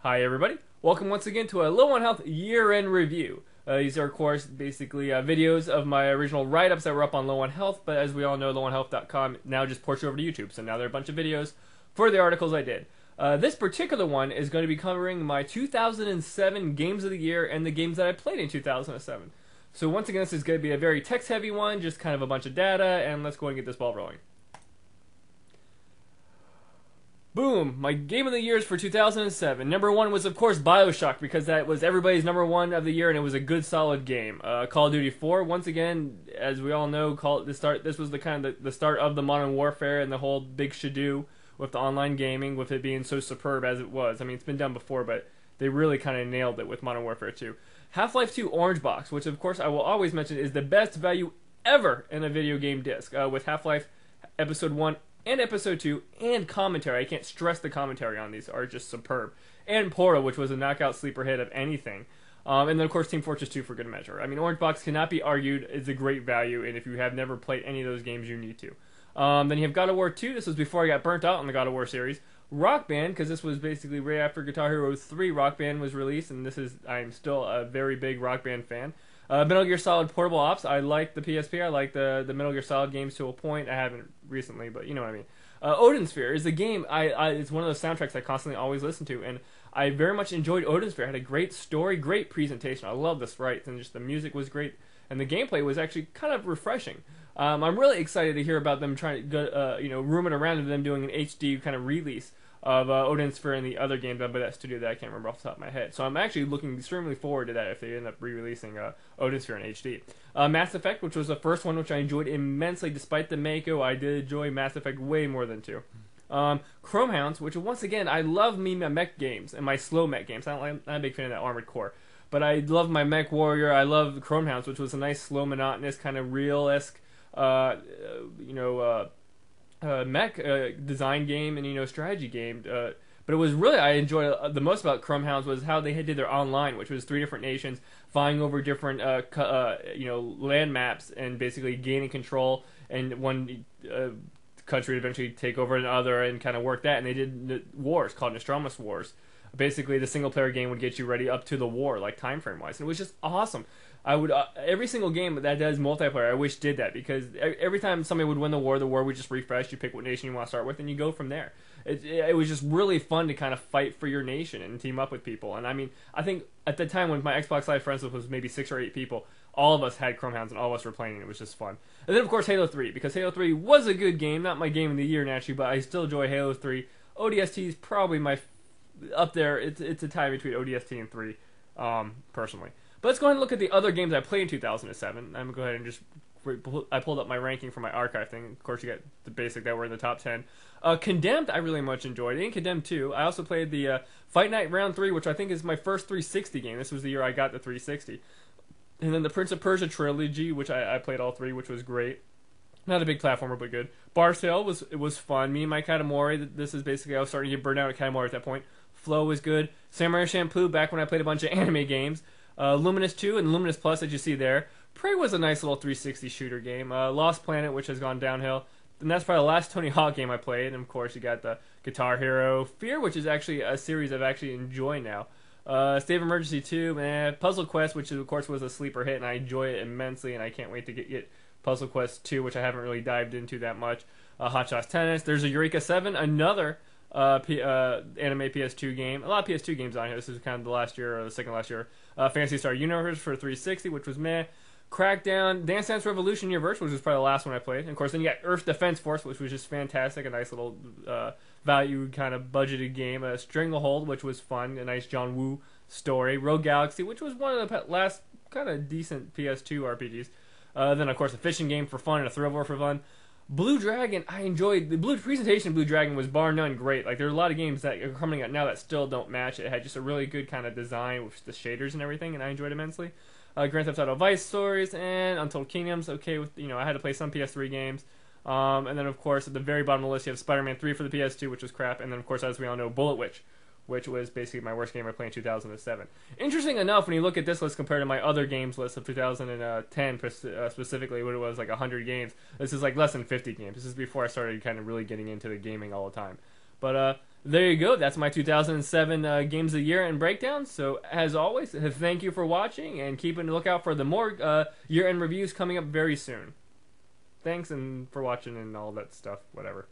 Hi everybody, welcome once again to a Low on Health year-end review. These are of course basically videos of my original write-ups that were up on Low on Health, but as we all know, lowonhealth.com now just ports over to YouTube, so now there are a bunch of videos for the articles I did. This particular one is going to be covering my 2007 games of the year and the games that I played in 2007. So once again, this is going to be a very text-heavy one, just kind of a bunch of data, and let's go ahead and get this ball rolling. Boom! My game of the years for 2007. Number one was, of course, Bioshock, because that was everybody's number one of the year, and it was a good, solid game. Call of Duty 4, once again, as we all know, this was the start of the Modern Warfare and the whole big shadoo with the online gaming, with it being so superb as it was. I mean, it's been done before, but they really kind of nailed it with Modern Warfare 2. Half-Life 2 Orange Box, which, of course, I will always mention is the best value ever in a video game disc, with Half-Life Episode 1 and Episode 2, and commentary. I can't stress the commentary on these are just superb. And Portal, which was a knockout sleeper hit of anything. And then, of course, Team Fortress 2 for good measure. I mean, Orange Box cannot be argued. It's a great value, and if you have never played any of those games, you need to. Then you have God of War 2. This was before I got burnt out on the God of War series. RockBand, because this was basically right after Guitar Hero 3 RockBand was released, and I'm still a very big RockBand fan. Metal Gear Solid Portable Ops. I like the PSP. I like the Metal Gear Solid games to a point. I haven't recently, but you know what I mean. Odin Sphere is a game. It's one of those soundtracks I constantly always listen to, and I very much enjoyed Odin Sphere. It had a great story, great presentation. I love the sprites, and just the music was great, and the gameplay was actually kind of refreshing. I'm really excited to hear about them trying to go, room it around to them doing an HD kind of release of Odin Sphere and the other game done by that studio that I can't remember off the top of my head. So I'm actually looking extremely forward to that if they end up re-releasing Odin Sphere in HD. Mass Effect, which was the first one, which I enjoyed immensely. Despite the Mako, I did enjoy Mass Effect way more than 2. Chrome Hounds, which once again, I love my mech games and my slow mech games. I'm not a big fan of that Armored Core. But I love my Mech Warrior. I love Chrome Hounds, which was a nice, slow, monotonous, kind of real-esque, mech design game and strategy game, but it was really I enjoyed the most about Chrome Hounds was how they did their online, which was 3 different nations vying over different land maps and basically gaining control, and one country would eventually take over another and kind of work that, and they did wars called Nostradamus Wars. Basically, the single player game would get you ready up to the war, like time frame wise, and it was just awesome. I would every single game that does multiplayer, I wish did that, because every time somebody would win the war would just refresh. You pick what nation you want to start with, and you go from there. It was just really fun to kind of fight for your nation and team up with people. And I mean, I think at the time when my Xbox Live friends was maybe 6 or 8 people, all of us had Chrome Hounds and all of us were playing, and it was just fun. And then of course Halo 3, because Halo 3 was a good game, not my game of the year naturally, but I still enjoy Halo 3. ODST is probably my up there. It's a tie between ODST and 3, personally. But let's go ahead and look at the other games I played in 2007. I'm going to go ahead and just... I pulled up my ranking for my archive thing. Of course, you got the basic that were in the top 10. Condemned, I really much enjoyed. And Condemned 2. I also played the Fight Night Round 3, which I think is my first 360 game. This was the year I got the 360. And then the Prince of Persia trilogy, which I played all 3, which was great. Not a big platformer, but good. Bar's Tale was fun. Me and my Katamari, this is basically... I was starting to get burned out at Katamari at that point. Flow was good. Samurai Champloo, back when I played a bunch of anime games. Luminous 2 and Luminous Plus, as you see there. Prey was a nice little 360 shooter game. Lost Planet, which has gone downhill. And that's probably the last Tony Hawk game I played. And of course, you got the Guitar Hero. Fear, which is actually a series I've actually enjoyed now. State of Emergency 2, Puzzle Quest, which of course was a sleeper hit, and I enjoy it immensely, and I can't wait to get Puzzle Quest 2, which I haven't really dived into that much. Hot Shots Tennis. There's a Eureka 7, another anime PS2 game. A lot of PS2 games on here. This is kind of the last year or the second last year. Phantasy Star Universe for 360, which was meh. Crackdown, Dance Dance Revolution Universe, which was probably the last one I played. And of course, then you got Earth Defense Force, which was just fantastic. A nice little value kind of budgeted game. Stranglehold, which was fun. A nice John Woo story. Rogue Galaxy, which was one of the last kind of decent PS2 RPGs. Then, of course, a fishing game for fun and a thrill for fun. Blue Dragon, I enjoyed. The presentation of Blue Dragon was bar none great. Like, there are a lot of games that are coming out now that still don't match it. It had just a really good kind of design with the shaders and everything, and I enjoyed immensely. Grand Theft Auto Vice Stories and Untold Kingdoms. Okay, with I had to play some PS3 games. And then, of course, at the very bottom of the list, you have Spider-Man 3 for the PS2, which was crap. And then, of course, as we all know, Bullet Witch, which was basically my worst game I played in 2007. Interesting enough, when you look at this list compared to my other games list of 2010, specifically, when it was like 100 games, this is like less than 50 games. This is before I started kind of really getting into the gaming all the time. But there you go. That's my 2007 Games of the Year and breakdown. So, as always, thank you for watching, and keep a lookout for the more year-end reviews coming up very soon. Thanks, and for watching and all that stuff, whatever.